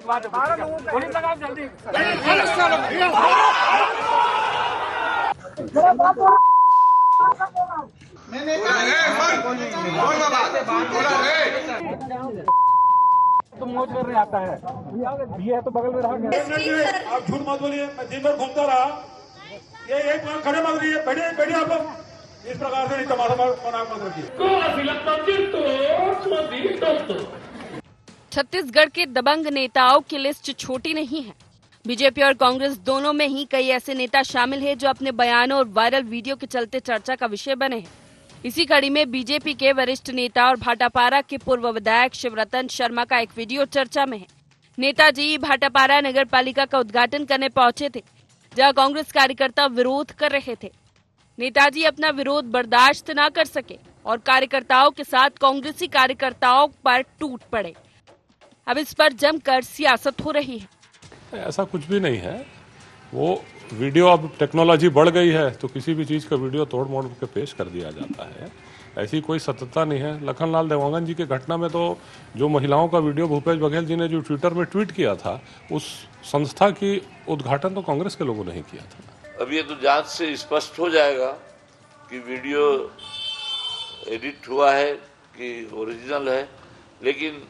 बात है, पुलिस लगाओ जल्दी। तुम मौज करने आता है, ये है तो बगल में रहा। आप झूठ मत बोलिए, मैं दिन भर घूमता रहा, ये एक बार खड़े मत रहिए, बैठिए बैठिए आप लोग, इस प्रकार से नहीं तमाशा मत रखिए। छत्तीसगढ़ के दबंग नेताओं की लिस्ट छोटी नहीं है। बीजेपी और कांग्रेस दोनों में ही कई ऐसे नेता शामिल हैं जो अपने बयानों और वायरल वीडियो के चलते चर्चा का विषय बने हैं। इसी कड़ी में बीजेपी के वरिष्ठ नेता और भाटापारा के पूर्व विधायक शिवरतन शर्मा का एक वीडियो चर्चा में है। नेताजी भाटापारा नगर पालिका का उद्घाटन करने पहुंचे थे, जहां कांग्रेस कार्यकर्ता विरोध कर रहे थे। नेताजी अपना विरोध बर्दाश्त न कर सके और कार्यकर्ताओं के साथ कांग्रेसी कार्यकर्ताओं पर टूट पड़े। अब इस पर जमकर सियासत हो रही है। ऐसा कुछ भी नहीं है। वो वीडियो, अब टेक्नोलॉजी बढ़ गई है तो किसी भी चीज़ का वीडियो तोड़ मोड़ के पेश कर दिया जाता है। ऐसी कोई सत्यता नहीं है। लखनलाल देवांगन जी के घटना में तो जो महिलाओं का वीडियो भूपेश बघेल जी ने जो ट्विटर में ट्वीट किया था, उस संस्था की उद्घाटन तो कांग्रेस के लोगों ने ही किया था। अब ये तो जांच से स्पष्ट हो जाएगा कि वीडियो एडिट हुआ है कि ओरिजिनल है, लेकिन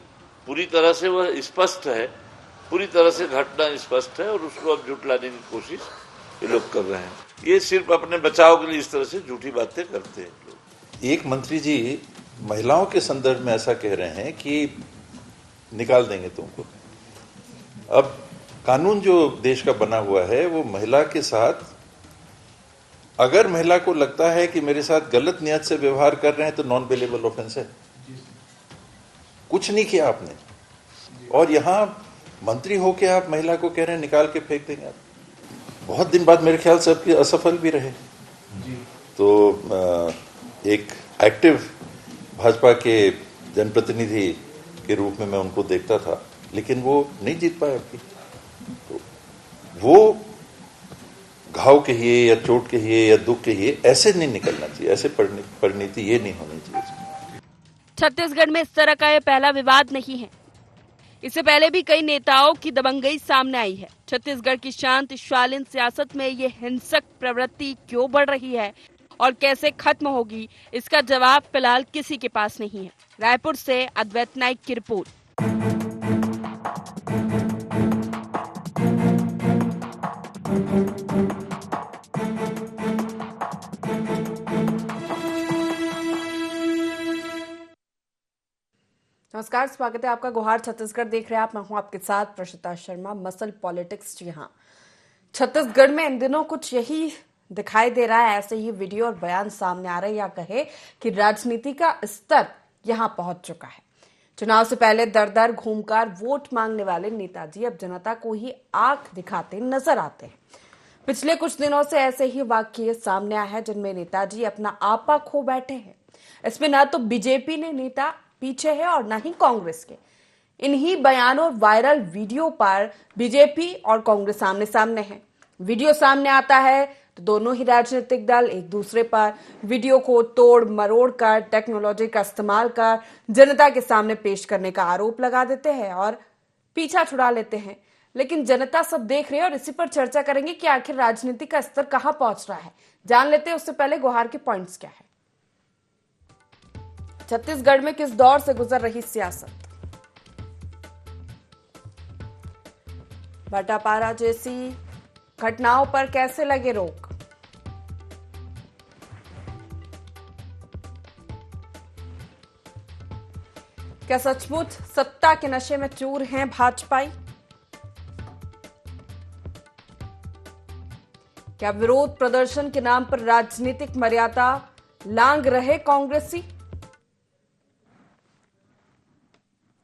पूरी तरह से वह स्पष्ट है, पूरी तरह से घटना स्पष्ट है और उसको अब झुटलाने की कोशिश ये लोग कर रहे हैं। ये सिर्फ अपने बचाव के लिए इस तरह से झूठी बातें करते हैं लोग। एक मंत्री जी महिलाओं के संदर्भ में ऐसा कह रहे हैं कि निकाल देंगे तुमको। अब कानून जो देश का बना हुआ है वो महिला के साथ, अगर महिला को लगता है कि मेरे साथ गलत नियत से व्यवहार कर रहे हैं तो नॉन बेलेबल ऑफेंस है। कुछ नहीं किया आपने, और यहां मंत्री होके आप महिला को कह रहे हैं निकाल के फेंक देंगे। आप बहुत दिन बाद मेरे ख्याल से आपके असफल भी रहे। तो एक एक्टिव भाजपा के जनप्रतिनिधि के रूप में मैं उनको देखता था, लेकिन वो नहीं जीत पाए अभी। तो वो घाव कहिए या चोट कहिए या दुख कहिए, ऐसे नहीं निकलना चाहिए, ऐसे परिणति ये नहीं होनी चाहिए। छत्तीसगढ़ में इस तरह का यह पहला विवाद नहीं है। इससे पहले भी कई नेताओं की दबंगई सामने आई है। छत्तीसगढ़ की शांत शालीन सियासत में ये हिंसक प्रवृत्ति क्यों बढ़ रही है और कैसे खत्म होगी, इसका जवाब फिलहाल किसी के पास नहीं है। रायपुर से अद्वैत नाइक की रिपोर्ट। नमस्कार, स्वागत है आपका गुहार छत्तीसगढ़ देख रहे हैं आप। मैं हूं आपके साथ प्रशिता शर्मा। Muscle politics. जी हाँ, छत्तीसगढ़ में इन दिनों कुछ यही दिखाई दे रहा है। ऐसे ही वीडियो और बयान सामने आ रहे हैं, या कहे कि राजनीति का स्तर यहां पहुंच चुका है। चुनाव से पहले दर दर घूमकर वोट मांगने वाले नेताजी अब जनता को ही आंख दिखाते नजर आते हैं। पिछले कुछ दिनों से ऐसे ही वाकये सामने आए हैं जिनमें नेताजी अपना आपा खो बैठे हैं। इसमें ना तो बीजेपी ने नेता पीछे है और न ही कांग्रेस के। इन्हीं बयानों और वायरल वीडियो पर बीजेपी और कांग्रेस सामने सामने है। वीडियो सामने आता है तो दोनों ही राजनीतिक दल एक दूसरे पर वीडियो को तोड़ मरोड़ कर, टेक्नोलॉजी का इस्तेमाल कर जनता के सामने पेश करने का आरोप लगा देते हैं और पीछा छुड़ा लेते हैं। लेकिन जनता सब देख रही है और इसी पर चर्चा करेंगे कि आखिर राजनीति का स्तर कहां पहुंच रहा है। जान लेते हैं उससे पहले गुहार के पॉइंट्स क्या है। छत्तीसगढ़ में किस दौर से गुजर रही सियासत, भाटापारा जैसी घटनाओं पर कैसे लगे रोक, क्या सचमुच सत्ता के नशे में चूर हैं भाजपाई, क्या विरोध प्रदर्शन के नाम पर राजनीतिक मर्यादा लांघ रहे कांग्रेसी।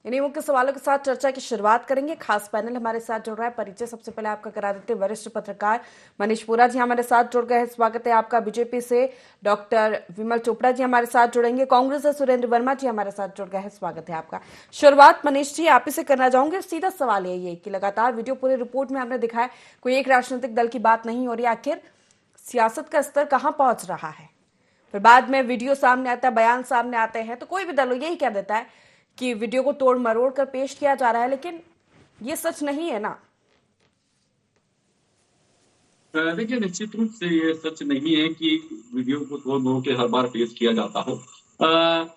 इन्हीं मुख्य सवालों के साथ चर्चा की शुरुआत करेंगे। खास पैनल हमारे साथ जुड़ रहा है। परिचय सबसे पहले आपका करा देते हैं। वरिष्ठ पत्रकार मनीष पुरा जी हमारे साथ जुड़ गए हैं, स्वागत है आपका। बीजेपी से डॉक्टर विमल चोपड़ा जी हमारे साथ जुड़ेंगे। कांग्रेस से सुरेंद्र वर्मा जी हमारे साथ जुड़ गए हैं, स्वागत है आपका। शुरुआत मनीष जी आप ही से करना चाहूंगे। सीधा सवाल यही कि लगातार वीडियो पूरे रिपोर्ट में हमने दिखाया कोई एक राजनीतिक दल की बात नहीं हो रही, आखिर सियासत का स्तर कहां पहुंच रहा है। फिर बाद में वीडियो सामने आता है, बयान सामने आते हैं, तो कोई भी दल यही कह देता है कि वीडियो को तोड़ मरोड़ कर पेश किया जा रहा है, लेकिन ये सच नहीं है ना? देखिए, निश्चित रूप से ये सच नहीं है कि वीडियो को तोड़ मोड़ के हर बार पेश किया जाता हो।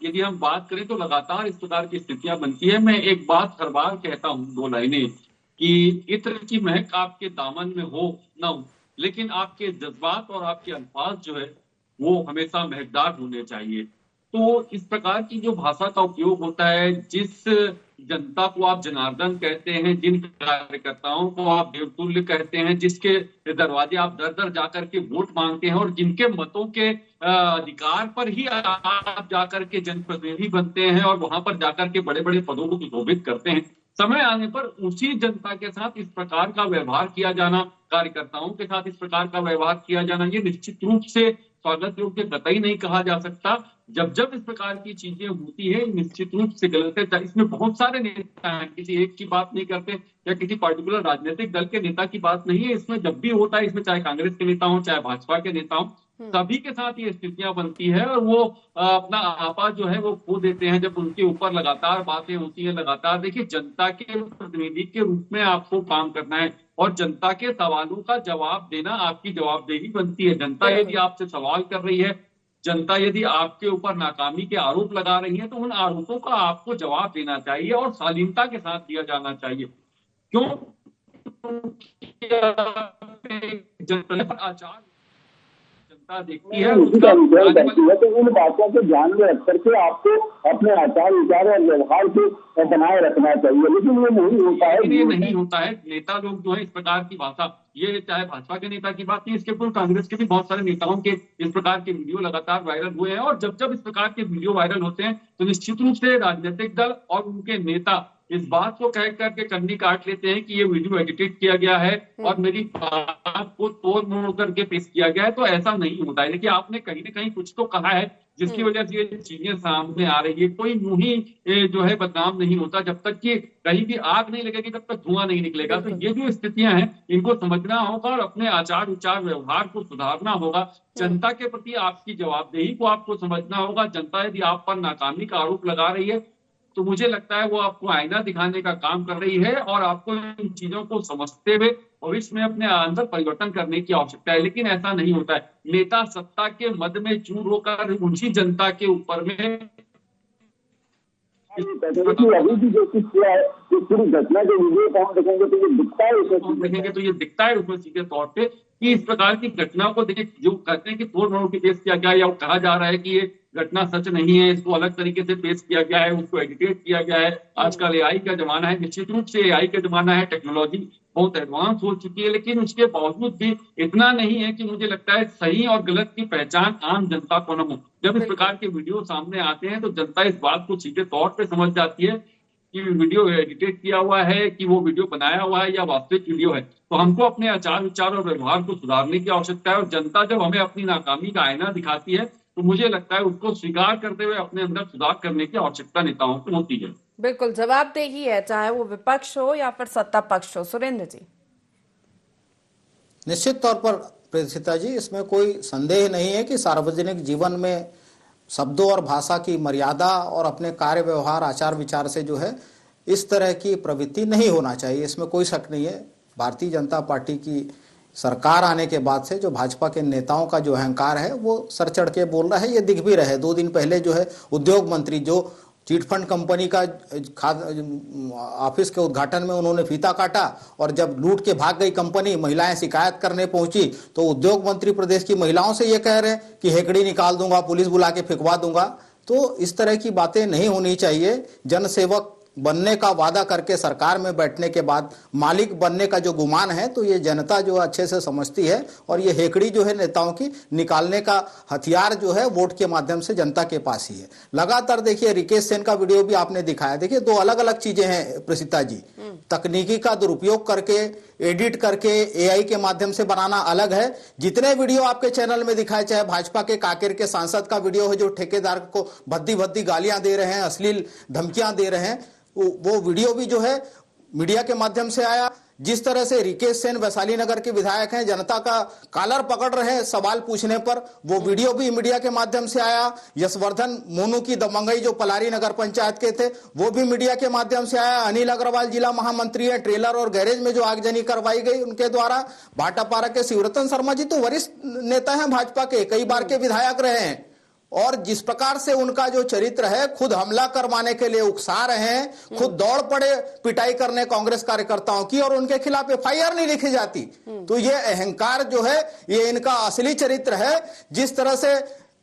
यदि हम बात करें तो लगातार इस प्रकार की स्थितियां बनती है। मैं एक बात हर बार कहता हूं, 2 लाइनें, कि इत्र की महक आपके दामन में हो ना हो, लेकिन आपके जज्बात और आपके अल्फाज जो है वो हमेशा महकदार होने चाहिए। तो इस प्रकार की जो भाषा का उपयोग होता है, जिस जनता को आप जनार्दन कहते हैं, जिन कार्यकर्ताओं को आप देवतुल्य कहते हैं, जिसके दरवाजे आप दर दर जाकर के वोट मांगते हैं और जिनके मतों के अधिकार पर ही आप जाकर के जनप्रतिनिधि बनते हैं और वहां पर जाकर के बड़े बड़े पदों को सुशोभित करते हैं, समय आने पर उसी जनता के साथ इस प्रकार का व्यवहार किया जाना, कार्यकर्ताओं के साथ इस प्रकार का व्यवहार किया जाना, ये निश्चित रूप से स्वागत योग्य कतई नहीं कहा जा सकता। जब जब इस प्रकार की चीजें होती है, निश्चित रूप से गलत है। इसमें बहुत सारे नेता हैं, किसी एक की बात नहीं करते या किसी पर्टिकुलर राजनीतिक दल के नेता की बात नहीं है। इसमें जब भी होता है, इसमें चाहे कांग्रेस के नेता हो चाहे भाजपा के नेता हो, सभी के साथ ये स्थितियां बनती है और वो अपना आपा जो है वो खो देते हैं जब उनके ऊपर लगातार बातें होती है। लगातार देखिए, जनता के प्रतिनिधि के रूप में आपको काम करना है और जनता के सवालों का जवाब देना आपकी जवाबदेही बनती है। जनता यदि आपसे सवाल कर रही है, जनता यदि आपके ऊपर नाकामी के आरोप लगा रही है, तो उन आरोपों का आपको जवाब देना चाहिए और शालीनता के साथ दिया जाना चाहिए। क्यों? आचार जनता देखती है, उसका तो उन बातों को ध्यान में रख करके आपको अपने आचार विचार और व्यवहार को बनाए रखना चाहिए, लेकिन ये नहीं होता है। ये नहीं होता है। नेता लोग जो है इस प्रकार की भाषा, ये चाहे भाजपा के नेता की बात नहीं, इसके पूर्व कांग्रेस के भी बहुत सारे नेताओं के इस प्रकार के वीडियो लगातार वायरल हुए हैं और जब जब इस प्रकार के वीडियो वायरल होते हैं तो निश्चित रूप से राजनीतिक दल और उनके नेता इस बात को कह करके कन्नी काट लेते हैं कि ये वीडियो एडिटेड किया गया है और मेरी बात को तोड़ मोड़ करके पेश किया गया है। तो ऐसा नहीं होता है। देखिए, आपने कहीं ना कहीं कुछ तो कहा है जिसकी वजह से ये चीजें सामने आ रही है। कोई यूं ही जो है बदनाम नहीं होता। जब तक कि कहीं भी आग नहीं लगेगी तब तक धुआं नहीं निकलेगा। तो ये जो स्थितियां हैं, इनको समझना होगा और अपने आचार विचार व्यवहार को सुधारना होगा। जनता के प्रति आपकी जवाबदेही को आपको समझना होगा। जनता यदि आप पर नाकामी का आरोप लगा रही है तो मुझे लगता है वो आपको आईना दिखाने का काम कर रही है और आपको इन चीजों को समझते हुए भविष्य में अपने अंदर परिवर्तन करने की आवश्यकता है। लेकिन ऐसा नहीं होता है। नेता सत्ता के मद में चूर होकर उसी जनता के ऊपर में अभी भी जो कुछ हुआ है, इस पूरी घटना के वीडियो को हम देखेंगे तो ये दिखता है उसमें सीधे तौर पे कि इस प्रकार की घटना को देखिए, जो कहते हैं कि तोड़ मोड़ के पेश किया गया या कहा जा रहा है कि ये घटना सच नहीं है, इसको अलग तरीके से पेश किया गया है, उसको एडिटेट किया गया है। आजकल एआई का जमाना है, निश्चित रूप से एआई का जमाना है, टेक्नोलॉजी बहुत एडवांस हो चुकी है, लेकिन उसके बावजूद भी इतना नहीं है कि मुझे लगता है सही और गलत की पहचान आम जनता को न हो। जब इस प्रकार के वीडियो सामने आते हैं तो जनता इस बात को सीधे तौर पे समझ जाती है कि वीडियो एडिटेट किया हुआ है, कि वो वीडियो बनाया हुआ है या वास्तविक वीडियो है। तो हमको अपने आचार विचार और व्यवहार को सुधारने की आवश्यकता है और जनता जब हमें अपनी नाकामी का आईना दिखाती है तो मुझे लगता है उसको स्वीकार करते हुए अपने अंदर सुधार करने की आवश्यकता नेताओं को होती है। बिल्कुल जवाबदेही है, चाहे वो विपक्ष हो या फिर सत्ता पक्ष हो। सुरेंद्र जी, निश्चित तौर पर प्रेषिता जी, इसमें कोई संदेह नहीं है कि सार्वजनिक जीवन में शब्दों और भाषा की मर्यादा और अपने कार्य व्यवहार आचार विचार से जो है इस तरह की प्रवृत्ति नहीं होना चाहिए, इसमें कोई शक नहीं है। भारतीय जनता पार्टी की सरकार आने के बाद से जो भाजपा के नेताओं का जो अहंकार है वो सर चढ़ के बोल रहा है, ये दिख भी रहा है। 2 दिन पहले जो है उद्योग मंत्री जो चिटफंड कंपनी का ऑफिस के उद्घाटन में उन्होंने फीता काटा और जब लूट के भाग गई कंपनी, महिलाएं शिकायत करने पहुंची तो उद्योग मंत्री प्रदेश की महिलाओं से ये कह रहे हैं कि हेकड़ी निकाल दूंगा, पुलिस बुला के फेंकवा दूंगा। तो इस तरह की बातें नहीं होनी चाहिए। जनसेवक बनने का वादा करके सरकार में बैठने के बाद मालिक बनने का जो गुमान है तो ये जनता जो अच्छे से समझती है और ये हेकड़ी जो है नेताओं की निकालने का हथियार जो है वोट के माध्यम से जनता के पास ही है। लगातार देखिए रिकेश सेन का वीडियो भी आपने दिखाया। देखिए 2 अलग अलग चीजें हैं प्रसिता जी। तकनीकी का दुरुपयोग करके एडिट करके एआई के माध्यम से बनाना अलग है। जितने वीडियो आपके चैनल में दिखाए, चाहे भाजपा के काकेर के सांसद का वीडियो है जो ठेकेदार को भद्दी भद्दी गालियां दे रहे हैं, अश्लील धमकियां दे रहे हैं, वो वीडियो भी जो है मीडिया के माध्यम से आया। जिस तरह से रिकेश सेन वैशाली नगर के विधायक हैं, जनता का कॉलर पकड़ रहे हैं सवाल पूछने पर, वो वीडियो भी मीडिया के माध्यम से आया। यशवर्धन मोनू की दबंगई जो पलारी नगर पंचायत के थे वो भी मीडिया के माध्यम से आया। अनिल अग्रवाल जिला महामंत्री है, ट्रेलर और गैरेज में जो आगजनी करवाई गई उनके द्वारा। भाटापारा के शिवरतन शर्मा जी तो वरिष्ठ नेता हैं भाजपा के, कई बार के विधायक रहे हैं, और जिस प्रकार से उनका जो चरित्र है, खुद हमला करवाने के लिए उकसा रहे हैं, खुद दौड़ पड़े पिटाई करने कांग्रेस कार्यकर्ताओं की, और उनके खिलाफ एफआईआर नहीं लिखी जाती। तो ये अहंकार जो है, ये इनका असली चरित्र है। जिस तरह से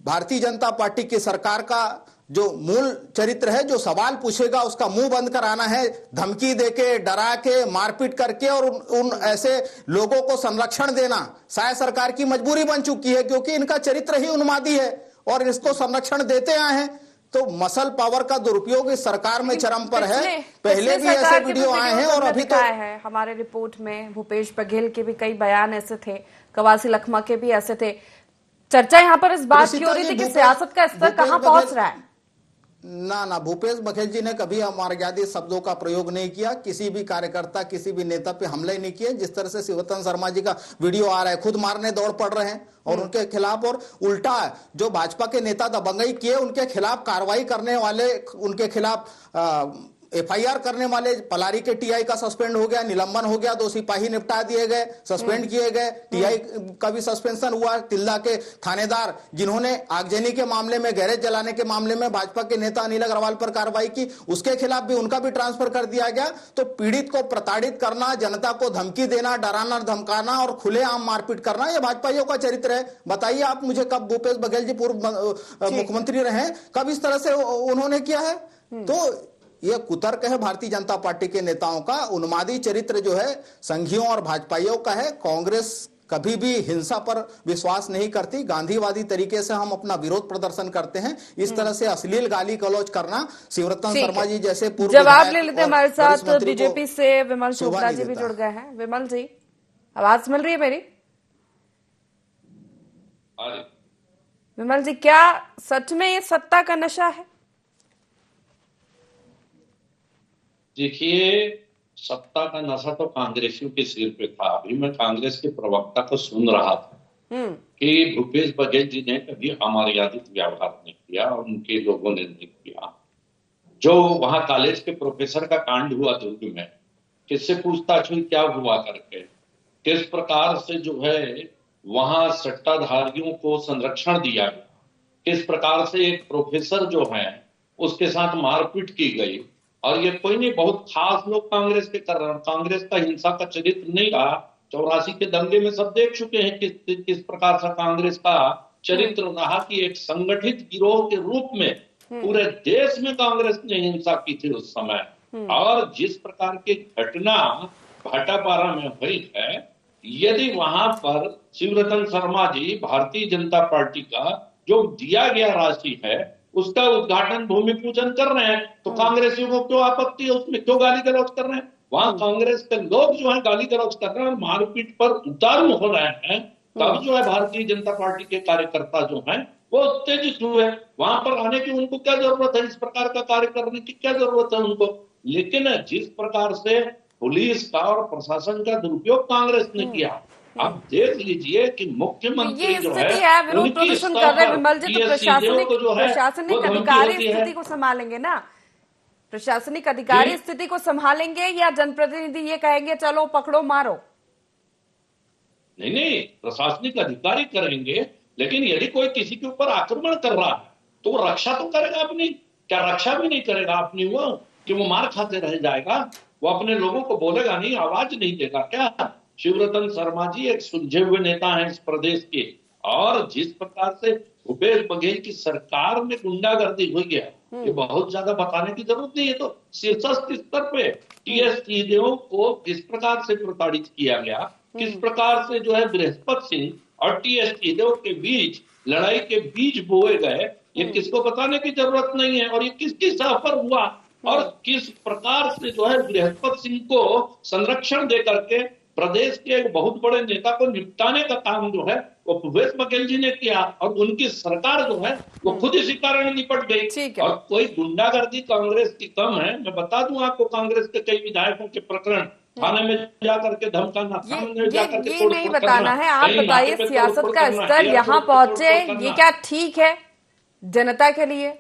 भारतीय जनता पार्टी की सरकार का जो मूल चरित्र है, जो सवाल पूछेगा उसका मुंह बंद कराना है, धमकी देके, डरा के, मारपीट करके, और उन ऐसे लोगों को संरक्षण देना शायद सरकार की मजबूरी बन चुकी है, क्योंकि इनका चरित्र ही उन्मादी है और इसको संरक्षण देते आए हैं। तो मसल पावर का दुरुपयोग इस सरकार में चरम पर है। पहले भी ऐसे वीडियो आए हैं और अभी तो है हमारे रिपोर्ट में भूपेश बघेल के भी कई बयान ऐसे थे, कवासी लखमा के भी ऐसे थे। चर्चा यहाँ पर इस बात की हो रही थी कि सियासत का स्तर कहां पहुंच रहा है। ना भूपेश बघेल जी ने कभी अमर्यादित शब्दों का प्रयोग नहीं किया, किसी भी कार्यकर्ता, किसी भी नेता पे हमले नहीं किए। जिस तरह से शिवरतन शर्मा जी का वीडियो आ रहा है, खुद मारने दौड़ पड़ रहे हैं और उनके खिलाफ, और उल्टा जो भाजपा के नेता दबंगई किए उनके खिलाफ कार्रवाई करने वाले, उनके खिलाफ एफआईआर करने वाले, पलारी के टीआई का सस्पेंड हो गया, निलंबन हो गया, 2 सिपाही निपटा दिए गए, सस्पेंड किए गए, टीआई का भी सस्पेंशन हुआ। तिल्दा के थानेदार जिन्होंने आगजनी के मामले में, गैरेज जलाने के मामले में भाजपा के नेता अनिल अग्रवाल पर कार्रवाई की, उसके खिलाफ भी उनका भी ट्रांसफर कर दिया गया। तो पीड़ित को प्रताड़ित करना, जनता को धमकी देना, डराना, धमकाना और खुलेआम मारपीट करना, यह भाजपाइयों का चरित्र है। बताइए आप मुझे, कब भूपेश बघेल जी पूर्व मुख्यमंत्री रहे, कब इस तरह से उन्होंने किया है? तो यह कुतर्क है भारतीय जनता पार्टी के नेताओं का। उन्मादी चरित्र जो है संघियों और भाजपाइयों का है। कांग्रेस कभी भी हिंसा पर विश्वास नहीं करती, गांधीवादी तरीके से हम अपना विरोध प्रदर्शन करते हैं। इस तरह से अश्लील गाली गलौज करना, शिवरतन शर्मा जी जैसे पूर्व जवाब ले लेते हमारे साथ बीजेपी से विमल चोपड़ा जी भी जुड़ गए हैं। विमल जी, आवाज मिल रही है मेरी? विमल जी, क्या सच में ये सत्ता का नशा है? देखिए, सत्ता का नशा तो कांग्रेसियों के सिर पे था। अभी मैं कांग्रेस के प्रवक्ता को सुन रहा था कि भूपेश बघेल जी ने कभी अमर्यादित व्यवहार नहीं किया और उनके लोगों ने नहीं किया। जो वहां कॉलेज के प्रोफेसर का कांड हुआ दुर्ग में, किससे पूछताछ हुई, क्या हुआ करके, किस प्रकार से जो है वहां सट्टाधारियों को संरक्षण दिया गया, किस प्रकार से एक प्रोफेसर जो है उसके साथ मारपीट की गई। और ये कोई नहीं, बहुत खास लोग कांग्रेस के कर रहे हैं। कांग्रेस का हिंसा का चरित्र नहीं रहा। 84 के दंगे में सब देख चुके हैं किस प्रकार से कांग्रेस का चरित्र रहा कि एक संगठित गिरोह के रूप में पूरे देश में कांग्रेस ने हिंसा की थी उस समय। और जिस प्रकार की घटना भाटापारा में हुई है, यदि वहां पर शिवरतन शर्मा जी भारतीय जनता पार्टी का जो दिया गया राशि है उसका उद्घाटन, भूमि पूजन कर रहे हैं, तो कांग्रेसियों को क्यों आपत्ति है उसमें? क्यों गाली गलौज कर रहे हैं? वहां कांग्रेस के लोग जो है गाली गलौज कर रहे हैं और मारपीट पर उतारू हो रहे हैं, तब जो है भारतीय जनता पार्टी के कार्यकर्ता जो हैं वो उत्तेजित हुए। वहां पर आने की उनको क्या जरूरत है? इस प्रकार का कार्य करने की क्या जरूरत है उनको? लेकिन जिस प्रकार से पुलिस का और प्रशासन का दुरुपयोग कांग्रेस ने किया, आप देख लीजिए कि मुख्यमंत्री जो है विरोध प्रदर्शन कर रहे हैं विमल जी, तो प्रशासनिक अधिकारी स्थिति को संभालेंगे ना? प्रशासनिक अधिकारी स्थिति को संभालेंगे या जनप्रतिनिधि ये कहेंगे चलो पकड़ो मारो? नहीं, प्रशासनिक अधिकारी करेंगे, लेकिन यदि कोई किसी के ऊपर आक्रमण कर रहा है तो वो रक्षा तो करेगा अपनी। क्या रक्षा भी नहीं करेगा अपनी? वो कि वो मार खाते रह जाएगा? वो अपने लोगों को बोलेगा नहीं, आवाज नहीं देगा क्या? शिवरतन शर्मा जी एक सुलझे हुए नेता हैं इस प्रदेश के, और जिस प्रकार से भूपेश बघेल की सरकार में गुंडागर्दी हुई है, ये बहुत ज्यादा बताने की जरूरत नहीं है। तो शीर्षस्थ स्तर पे टीएस सिंहदेव को किस प्रकार से प्रताड़ित किया गया, किस प्रकार से जो है बृहस्पति सिंह और टीएस सिंहदेव के बीच लड़ाई के बीज बोए गए, ये किसको बताने की जरूरत नहीं है। और ये किसकी सह पर हुआ और किस प्रकार से जो है बृहस्पति सिंह को संरक्षण दे करके प्रदेश के एक बहुत बड़े नेता को निपटाने का काम जो है वो भूपेश बघेल जी ने किया, और उनकी सरकार जो है वो खुद इसी कारण निपट गई। और कोई गुंडागर्दी कांग्रेस की कम है? मैं बता दूं आपको, कांग्रेस के कई विधायकों के प्रकरण थाने में जाकर के धमकाना, थाने में जाकर के ये नहीं बताना है। आप बताइए सियासत का स्तर यहाँ पहुंचे, ये क्या ठीक है जनता के लिए?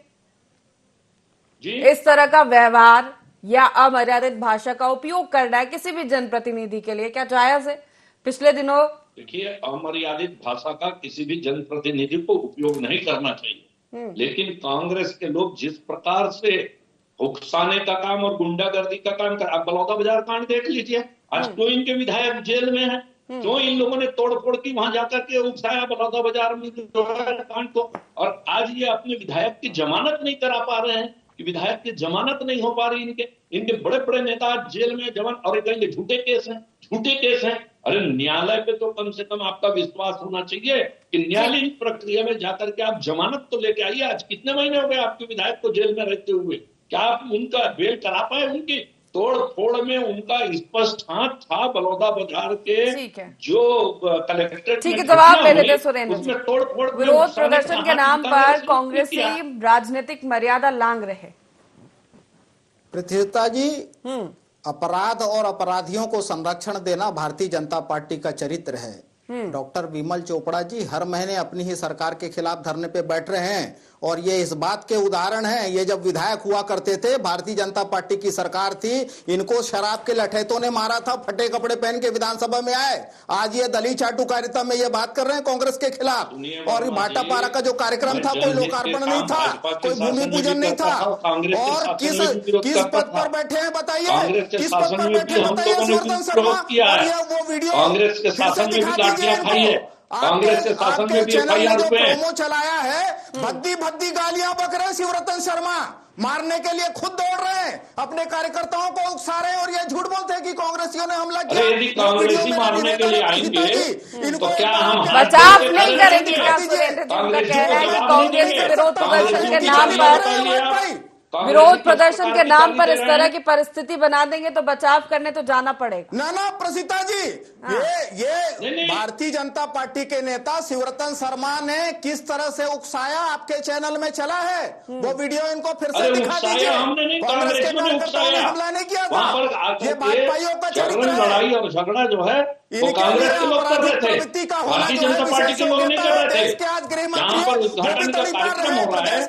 इस तरह का व्यवहार या अमर्यादित भाषा का उपयोग करना है किसी भी जनप्रतिनिधि के लिए क्या जायज है? पिछले दिनों देखिए, अमर्यादित भाषा का किसी भी जनप्रतिनिधि को उपयोग नहीं करना चाहिए, लेकिन कांग्रेस के लोग जिस प्रकार से उकसाने का काम और गुंडागर्दी का काम कर, आप बलौदा बाजार कांड देख लीजिए, आज क्यों इनके विधायक जेल में हैं, क्यों इन लोगों ने तोड़फोड़ की वहां जाकर के उकसाया बलौदा बाजार में जो है कांड को, और आज ये अपने विधायक की जमानत नहीं करा पा रहे हैं कि विधायक की जमानत नहीं हो पा रही इनके बड़े बड़े नेता जेल में जवान, और कहेंगे झूठे केस हैं। अरे न्यायालय पे तो कम से कम आपका विश्वास होना चाहिए कि न्यायालयीन प्रक्रिया में जाकर के आप जमानत तो लेके आइए। आज कितने महीने हो गए आपके विधायक को जेल में रहते हुए, क्या आप उनका बेल करा पाए? उनकी तोड़ फोड़ में उनका स्पष्ट हाथ था बलौदा बाजार के जो कलेक्टर। ठीक है, जवाब ले लेते सुरेंद्र जी। विरोध प्रदर्शन के नाम पर कांग्रेसी राजनीतिक मर्यादा लांग रहे। पृथ्वीता जी, अपराध और अपराधियों को संरक्षण देना भारतीय जनता पार्टी का चरित्र है। डॉक्टर विमल चोपड़ा जी हर महीने अपनी ही सरकार के खिलाफ धरने पे बैठ रहे हैं और ये इस बात के उदाहरण हैं। ये जब विधायक हुआ करते थे, भारतीय जनता पार्टी की सरकार थी, इनको शराब के लठैतों ने मारा था, फटे कपड़े पहन के विधानसभा में आए। आज ये दलित चाटुकारिता में ये बात कर रहे हैं कांग्रेस के खिलाफ। और भाटा पारा का जो कार्यक्रम था, कोई लोकार्पण नहीं था, कोई भूमि पूजन नहीं था। और किस पद पर बैठे हैं बताइए, किस पद पर बैठे हैं बताइए शिवरतन शर्मा। और ये वो वीडियो कांग्रेस के शासन में भी लाठियां खाई है, कांग्रेस के शासन में भी एफआईआर हुए हैं। प्रोमो चलाया है, भद्दी गालियां बक रहे शिवरतन शर्मा, मारने के लिए खुद दौड़ रहे हैं, अपने कार्यकर्ताओं को उकसा रहे हैं और ये झूठ बोलते हैं कि कांग्रेसियों ने हमला किया। यदि कांग्रेसी मारने के लिए आएंगे तो क्या हम बचाव नहीं करेंगे? क्या सुरेंद्र जी का कहना है कि कांग्रेस के विरोध प्रदर्शन के नाम पर के नाम पर इस तरह की परिस्थिति बना देंगे तो बचाव करने तो जाना पड़ेगा। ना प्रसीता जी, ये भारतीय जनता पार्टी के नेता शिवरतन शर्मा ने किस तरह से उकसाया आपके चैनल में चला है, वो वीडियो इनको फिर से दिखा दीजिए। कांग्रेस के कार्यकर्ताओं ने हमला नहीं किया था, ये भाजपाइयों का चरित्र है। लड़ाई और झगड़ा जो है वो कांग्रेस के लोग कर रहे थे, भारतीय जनता पार्टी के लोग नहीं कर रहे थे। जहां पर उद्घाटन का कार्यक्रम हो रहा है,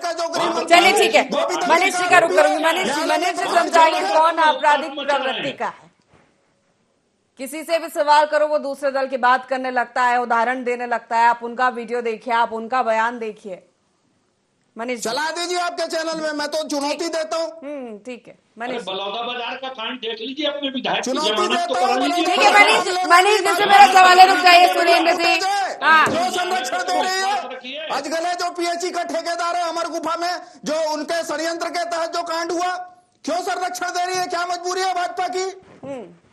चलिए ठीक है, मनीष जी का रुक करूंगी। मनीष जी समझाइए कौन आपराधिक प्रवृत्ति का है? किसी से भी सवाल करो वो दूसरे दल की बात करने लगता है, उदाहरण देने लगता है। आप उनका वीडियो देखिए, आप उनका बयान देखिए। मनीष चला दीजिए आपके चैनल में, मैं तो चुनौती देता हूँ। ठीक है मनीष, बलौदा बाजार का कांड देख लीजिए, अपने विधायक की चुनौती जमानत तो देता करा हूँ। लीजिए। ठीक है मनीष जी से मेरा सवाल है, रुक जाइए सुरेंद्र जी। जो संरक्षण दे रही है अजगले जो पीएचई का ठेकेदार है अमर गुफा में, जो उनके षड्यंत्र के तहत जो कांड हुआ, क्यों संरक्षण दे रही है? क्या मजबूरी है भाजपा की?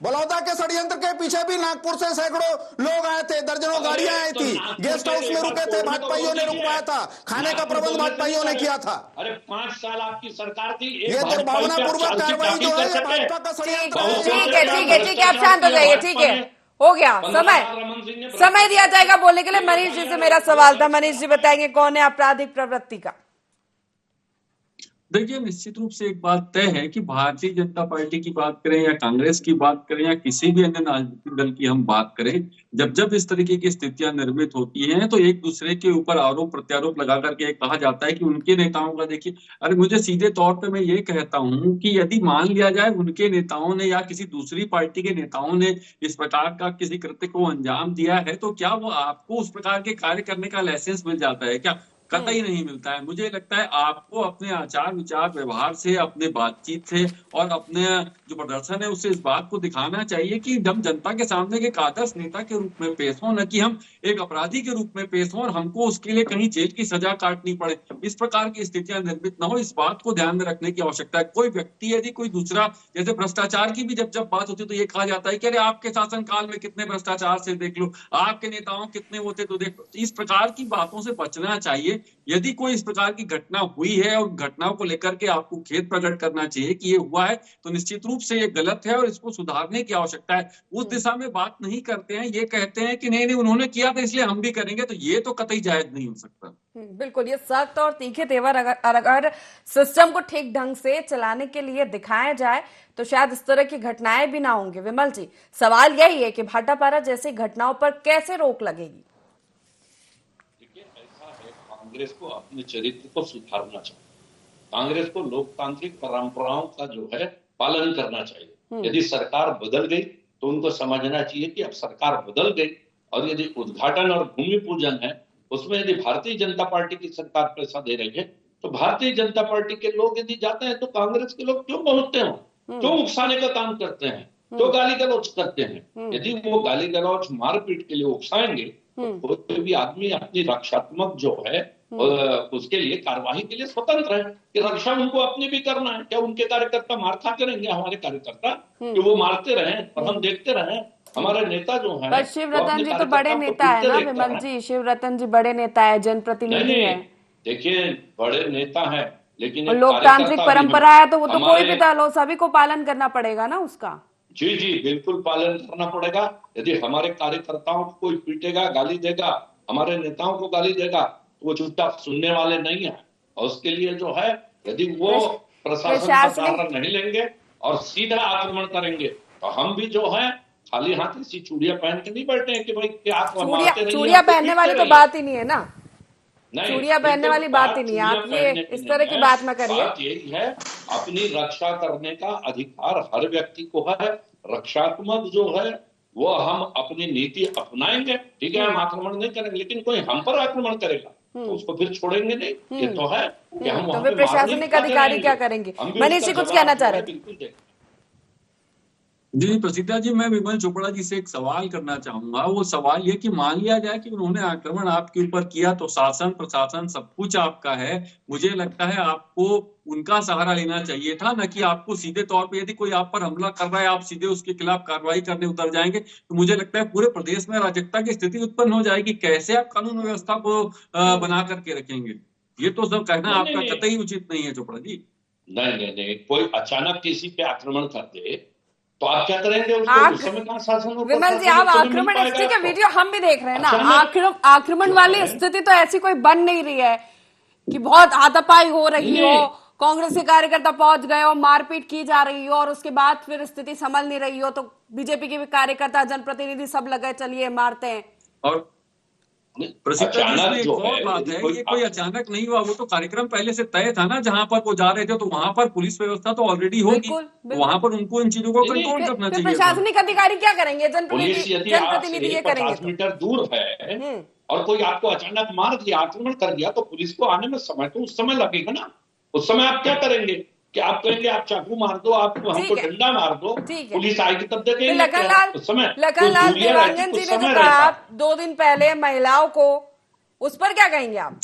बलौदा के षड्यंत्र के पीछे भी नागपुर से सैकड़ों लोग आए थे, दर्जनों गाड़ियां आई थी, गेस्ट हाउस में रुके थे, भाजपाइयों ने रुकवाया था, खाने का प्रबंध भाजपाइयों ने किया था। अरे 5 साल आपकी सरकार थी, ये दुर्भावनापूर्वक कार्रवाई जो है भाजपा का षड्यंत्र है। ठीक है, आप शांत हो जाइए। ठीक है, हो गया समय दिया जाएगा बोलने के लिए। मनीष जी से मेरा सवाल था, मनीष जी बताएंगे कौन है आपराधिक प्रवृत्ति का? देखिए, निश्चित रूप से एक बात तय है कि भारतीय जनता पार्टी की बात करें या कांग्रेस की बात करें या किसी भी अन्य राजनीतिक दल की हम बात करें, जब इस तरीके की स्थितियां निर्मित होती हैं तो एक दूसरे के ऊपर आरोप प्रत्यारोप लगा करके कहा जाता है कि उनके नेताओं का देखिए। अरे मुझे सीधे तौर पे मैं ये कहता हूं कि यदि मान लिया जाए उनके नेताओं ने या किसी दूसरी पार्टी के नेताओं ने इस प्रकार का किसी कृत्य को अंजाम दिया है, तो क्या वो आपको उस प्रकार के कार्य करने का लाइसेंस मिल जाता है? क्या कतई नहीं मिलता है। मुझे लगता है आपको अपने आचार विचार व्यवहार से, अपने बातचीत से और अपने जो प्रदर्शन है उससे इस बात को दिखाना चाहिए कि हम जनता के सामने एक आदर्श नेता के रूप में पेश हो, न कि हम एक अपराधी के रूप में पेश हो और हमको उसके लिए कहीं जेल की सजा काटनी पड़े। इस प्रकार की स्थितियां निर्मित न हो, इस बात को ध्यान में रखने की आवश्यकता है। कोई व्यक्ति यदि कोई दूसरा, जैसे भ्रष्टाचार की भी जब बात होती है तो ये कहा जाता है कि अरे आपके शासनकाल में कितने भ्रष्टाचार से देख लो, आपके नेताओं कितने होते तो देख लो। इस प्रकार की बातों से बचना चाहिए। यदि कोई इस प्रकार की घटना हुई है और घटनाओं को लेकर के आपको खेद प्रकट करना चाहिए कि ये हुआ है, तो निश्चित रूप से ये गलत है और इसको सुधारने की आवश्यकता है। उस दिशा में बात नहीं करते हैं, ये कहते हैं कि नहीं उन्होंने किया था इसलिए हम भी करेंगे, तो ये तो कतई जायज नहीं हो सकता। बिल्कुल, ये सख्त और तीखे तेवर अगर सिस्टम को ठीक ढंग से चलाने के लिए दिखाया जाए तो शायद इस तरह की घटनाएं भी ना होंगी। विमल जी, सवाल यही है कि भाटापारा जैसी घटनाओं पर कैसे रोक लगेगी? देखिए, ऐसा है, कांग्रेस को अपने चरित्र को सुधारना चाहिए। कांग्रेस को लोकतांत्रिक परंपराओं का जो है पालन करना चाहिए। यदि सरकार बदल गई तो उनको समझना चाहिए कि अब सरकार बदल गई, और यदि उद्घाटन और भूमि पूजन है उसमें यदि भारतीय जनता पार्टी की सरकार पैसा दे रही है तो भारतीय जनता पार्टी के लोग यदि जाते हैं तो कांग्रेस के लोग क्यों पहुंचते हो, क्यों उकसाने का काम करते हैं, क्यों गाली गलौज करते हैं? यदि वो गाली गलौज मारपीट के लिए उकसाएंगे तो कोई भी आदमी अपनी रक्षात्मक जो है उसके लिए कार्यवाही के लिए स्वतंत्र है कि रक्षा उनको अपनी भी करना है। क्या उनके कार्यकर्ता मार खा करेंगे? हमारे कार्यकर्ता कि वो मारते रहे और हम देखते रहे? हमारे नेता जो है, पर शिवरतन जी तो बड़े नेता है ना विमल जी, शिवरतन जी बड़े नेता है, जनप्रतिनिधि है। देखिए, बड़े नेता है लेकिन लोकतांत्रिक परंपरा है तो वो तो कोई भी दल हो सभी को पालन करना पड़ेगा ना उसका। जी जी, बिल्कुल पालन करना पड़ेगा। यदि हमारे कार्यकर्ताओं को कोई पीटेगा, गाली देगा, हमारे नेताओं को गाली देगा तो वो चुपचाप सुनने वाले नहीं है। और उसके लिए जो है यदि वो प्रशासन का सहारा नहीं लेंगे और सीधा आक्रमण करेंगे तो हम भी जो है खाली हाथ ऐसी चूड़ियां पहन के नहीं बैठे हैं कि भाई क्या चूड़ियां पहनने वाली तो बात ही नहीं है ना, चूड़ियां पहनने वाली बात ही नहीं है। आप ये इस तरह की बात ना करिए। बात यही है, अपनी रक्षा करने का अधिकार हर व्यक्ति को है। रक्षात्मक जो है वो हम अपनी नीति अपनाएंगे, ठीक है, हम आक्रमण नहीं करेंगे, लेकिन कोई हम पर आक्रमण करेगा तो उसको फिर छोड़ेंगे नहीं। ये तो है कि हम तो फिर प्रशासनिक अधिकारी क्या करेंगे? मनीष जी कुछ कहना चाह रहे थे। जी प्रसिद्धा जी, मैं विमल चोपड़ा जी से एक सवाल करना चाहूंगा। वो सवाल ये कि मान लिया जाए कि उन्होंने आक्रमण आपके ऊपर किया तो शासन प्रशासन सब कुछ आपका है, मुझे लगता है आपको उनका सहारा लेना चाहिए था, न कि आपको सीधे तौर पे यदि कोई आप पर हमला कर रहा है आप सीधे उसके खिलाफ कार्रवाई करने उतर जाएंगे तो मुझे लगता है पूरे प्रदेश में अराजकता की स्थिति उत्पन्न हो जाएगी। कैसे आप कानून व्यवस्था को बना करके रखेंगे? ये तो सब कहना आपका कतई उचित नहीं है चोपड़ा जी। नहीं, कोई अचानक किसी पे आक्रमण कर दे तो आप क्या करेंगे? उस समय कहाँ शासन? विमल जी, आप आक्रमण स्थिति का वीडियो हम भी देख रहे हैं ना, आक्रमण वाली स्थिति तो ऐसी कोई बन नहीं रही है कि बहुत हाथापाई हो रही हो, कांग्रेस के कार्यकर्ता पहुंच गए हो, मारपीट की जा रही हो और उसके बाद फिर स्थिति संभल नहीं रही हो तो बीजेपी के भी कार्यकर्ता जनप्रतिनिधि सब लगे चलिए मारते हैं। और प्रसिद्ध एक और बात है, ये कोई अचानक नहीं हुआ, वो तो कार्यक्रम पहले से तय था ना, जहां पर वो जा रहे थे तो वहां पर पुलिस व्यवस्था तो ऑलरेडी होगी, वहां पर उनको इन चीजों को कंट्रोल करना चाहिए। प्रशासनिक अधिकारी क्या करेंगे? जनप्रतिनिधि ये करेंगे। 50 मीटर दूर है और कोई आपको अचानक मार दिया, आक्रमण कर दिया तो पुलिस को आने में समय तो उस समय लगेगा ना। उस समय आप क्या करेंगे कि आप कहेंगे आप चाकू मार दो, आप हमको डंडा मार दो, पुलिस आएगी तब देखेंगे। लखनलाल देवांगन जी ने जो कहा 2 दिन पहले महिलाओं को, उस पर क्या कहेंगे आप?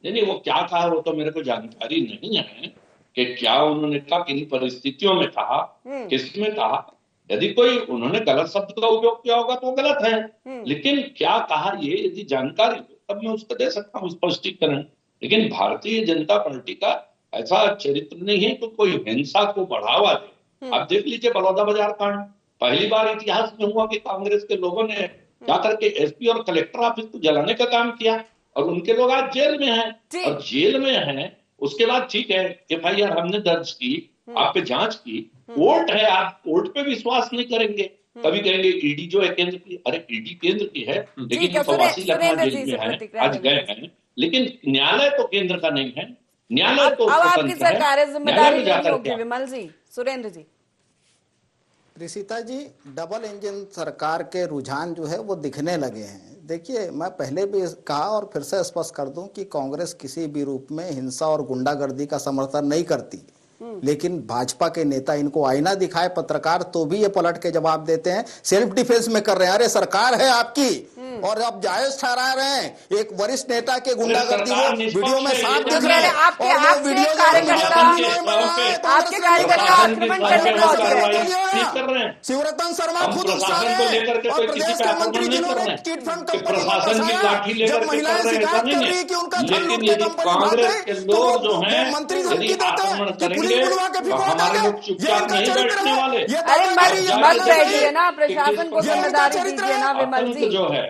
नहीं, वो क्या कहा वो तो मेरे को जानकारी नहीं है कि क्या उन्होंने कहा, किन परिस्थितियों में कहा, किसमें कहा। यदि कोई उन्होंने गलत शब्द का उपयोग किया होगा तो गलत है, लेकिन क्या कहा ये यदि जानकारी हो तब मैं उसको दे सकता हूँ स्पष्टीकरण। लेकिन भारतीय जनता पार्टी का ऐसा चरित्र नहीं है कि कोई हिंसा को बढ़ावा दे। आप देख लीजिए बलौदा बाजार कांड, पहली बार इतिहास में हुआ कि कांग्रेस के लोगों ने जाकर के एसपी और कलेक्टर ऑफिस को जलाने का काम किया और उनके लोग आज जेल में हैं। और जेल में हैं उसके बाद ठीक है FIR हमने दर्ज की, आप पे जांच की, कोर्ट है, आप कोर्ट पे विश्वास नहीं करेंगे। कभी कहेंगे ईडी जो है केंद्र की, अरे ईडी केंद्र की है लेकिन प्रवासी लखनऊ जेल में है, आज गए हैं, लेकिन न्यायालय तो केंद्र का नहीं है। न्यायालय तो आपकी सरकार जिम्मेदारी नहीं होगी। विमल जी, सुरेंद्र जी। ऋषिता जी, डबल इंजन सरकार के रुझान जो है वो दिखने लगे हैं। देखिए, मैं पहले भी कहा और फिर से स्पष्ट कर दूं कि कांग्रेस किसी भी रूप में हिंसा और गुंडागर्दी का समर्थन नहीं करती, लेकिन भाजपा के नेता इनको आईना दिखाए पत्रकार तो भी ये पलट के जवाब देते हैं, सेल्फ डिफेंस में कर रहे हैं। अरे सरकार है आपकी और आप जायज ठहरा रहे हैं एक वरिष्ठ नेता के गुंडागर्दी को वीडियो में साफ दिख रहे हैं। आपके कार्यकर्ता आक्रमण करने पहुंच गए। शिवरतन शर्मा खुद उकसा रहे हैं और प्रदेश के मंत्री जिन्होंने चिट फंड कंपनी को फंसाया, जब महिलाएं शिकायत कर रही है कि उनका धन लूट के कंपनी भाग गई तो वो मंत्री धमकी देते हैं कि पुलिस बुलवा के फिरवा देंगे। ये इनका चरित्र है। अरे मत रहिए ना, प्रशासन को जिम्मेदारी दीजिए ना विमल जी। जो है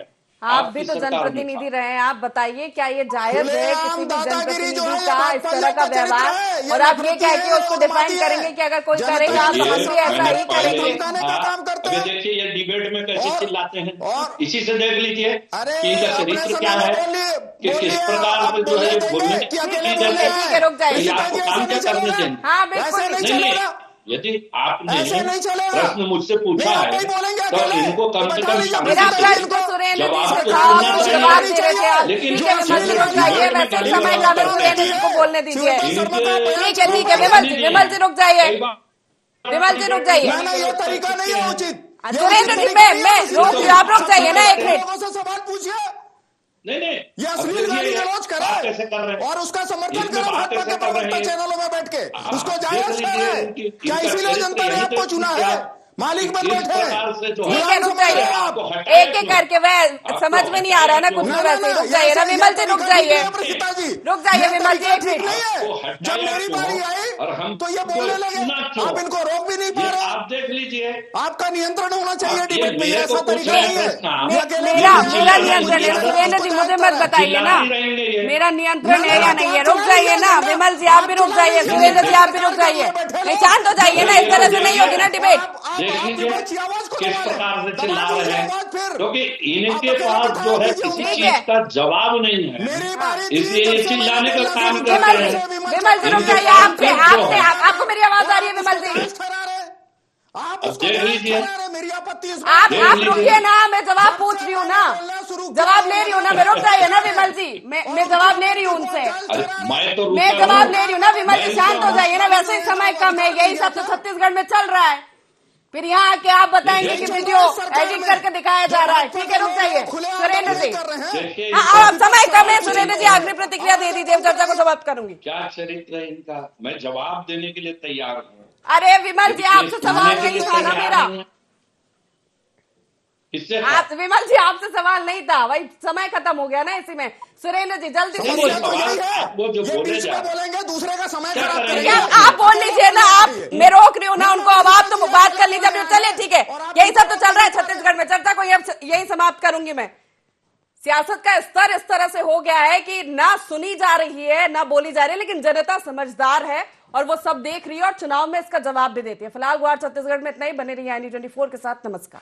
आप भी आपकी तो सरकार में जनप्रतिनिधि था। रहे हैं, आप बताइए क्या ये जायज है किसी भी दादागिरी जो है जनप्रतिनिधि का ये इस तरह का चरित्र है, व्यवहार? ये और आप ये नफरती कह के है उसको और डिफाइन माटी है। करेंगे कि अगर कोई जनता करेगा की तो हम भी ऐसा मैंने ही पहले करेंगे। धमकाने का काम करते अभी हैं। देखिए ये डिबेट में कैसे और- चिल्लाते हैं, और- इसी से देख लीजिए अरे कि इनका अपने चरित्र समय क्या में है, बोलिए कि किस बोलिए, प्रकार आप से जो है बोलने ये देंगे बोलने कि अकेले ठीक बोलना है, ठीक है, रुक जाइए। तो ये ऐसे आपको नहीं काम क्या करने चलेगा। देंगे? हाँ बिल्कुल ऐसे नहीं नहीं चलेगा। यदि आपने ऐसे नहीं चलेगा। प्रश्न मुझसे पूछा नहीं, आप है नहीं बोलेंगे तो अकेले। इनको कम से बैठा कम लीजिए, मेरा शांति प्रश्न से को सुरेंद्र जी जवाब से तो था, सुनना आप चाहिए। जवाब दे रहे थे आप। लेकिन ठीक है विमल जी रुक जाइए, वैसे ही समय का मैं सुरेंद्र जी को बोलने दीजिए। ठीक है विमल जी रुक जाइए, विमल जी रुक जाइए। ना ये तरीका नहीं है उचित। सुरेंद्र जी मैं रोक, आप रुक जाइए ना एक मिनट। लोगों से सवाल पूछिए, नहीं ये अब अश्लील देखिए गाली ये गलौज बात कैसे करे कर रहे हैं और उसका समर्थन इसमें करे बात भाजपा कैसे के कर रहे प्रवक्ता हैं? चैनलों में बैठ के। आप उसको देख जायज लीजिए कह रहे हैं इनकी- क्या इनका इसीलिए चरित्र जनता ने यही आपको तो चुना किया है? मालिक बन इस बैठे हैं। प्रकार से जो ठीक है रुक जाइए, आपको हटाया एक एक क्यों? करके वह समझ में नहीं आ रहा है ना कुछ, ना, तो ना, वैसे ही ना, रुक जाइए ना ये विमल जी रुक तरीका जाइए, ठीक नहीं है, प्रसिद्धा जी। रुक जाइए ये विमल जी तरीका एक ठीक मिनट। नहीं है। आपको हटाया जब मेरी क्यों? बारी आई और हम तो ये बोलने लगे, सुनना क्यों? आप इनको रोक भी नहीं पा ये रहे। आप देख लीजिए आपका नियंत्रण होना चाहिए आप ये डिबेट में, ये मेरे को ऐसा पूछ तरीका रहे नहीं है। हैं प्रश्न आप। ये अकेले मेरा बोल रहे हैं, नियंत्रण है उसको सुरेंद्र जी, मुझे मत जायज बताइए ना, चिल्ला ही रहेंगे ये। मेरा नियंत्रण ना, है या ना, नहीं है, तो रुक जाइए ना चलाइए, विमल जी, आप भी रुक जाइए, चलाइए, सुरेंद्र जी आप भी रुक जाइए। नहीं शांत हो जाइए ना, इस तरह से नहीं होगी ना डिबेट। देख लीजिए किस प्रकार से चिल्ला रहे हैं, फिर क्योंकि इनके पास जो है किसी ठीक चीज है। का जवाब नहीं है, मेरी बारी थी, इसलिए ये जब से चिल्लाने मैंने का काम बोला, करते विमल जी हैं। विमल जी रुक जाइए, आपको मेरी आवाज आ रही है विमल जी? आप अब उसको देख जायज लीजिए। ठहरा रहे हैं, मेरी आपत्ति इस आप देख आप लीजिए। रुकिए ना, मैं जवाब पूछ रही हूँ ना, जवाब ले रही हूँ ना, मैं रुक जाइए ना विमल जी, मैं जवाब ले रही हूँ उनसे, अरे मैं तो मैं रुका जवाब हूँ। ले रही हूँ ना विमल जी, मैं शांत रुका हो हूँ। जाइए ना, वैसे ही समय कम है, यही सब तो छत्तीसगढ़ में चल रहा है, फिर यहाँ आके आप बताएंगे कि वीडियो एडिट करके दिखाया जा रहा है। ठीक है रुक जाइए सुरेंद्र जी, देखिए हाँ अब समय कम है सुरेंद्र जी, आखिरी प्रतिक्रिया दे दीजिए, चर्चा को समाप्त करूंगी। क्या चरित्र है इनका, मैं जवाब देने के लिए तैयार हूँ। अरे विमल जी आपसे सुनने सवाल के नहीं लिए था ना तैयार मेरा, नहीं है। किससे आप विमल जी आपसे सवाल नहीं था, वही समय खत्म हो गया ना इसी में। सुरेंद्र जी जल्दी से समस्या बोलिए। तो यही है। आप वो जो ये बोले बीच जा में रहे हैं। बोलेंगे, दूसरे का समय क्या खराब करेंगे? करेंगे। क्या आप बोल लीजिए ना, आप मैं रोक रही हूँ ना उनको, अब आप तो बात कर लीजिए, चलिए ठीक है, यही सब तो चल रहा है छत्तीसगढ़ में, चर्चा को यही समाप्त करूंगी मैं। सियासत का स्तर इस तरह से हो गया है कि ना सुनी जा रही है ना बोली जा रही है, लेकिन जनता समझदार है और वो सब देख रही है और चुनाव में इसका जवाब भी देती है। फिलहाल गुहार छत्तीसगढ़ में इतना ही, बने रहिए i24 के साथ, नमस्कार।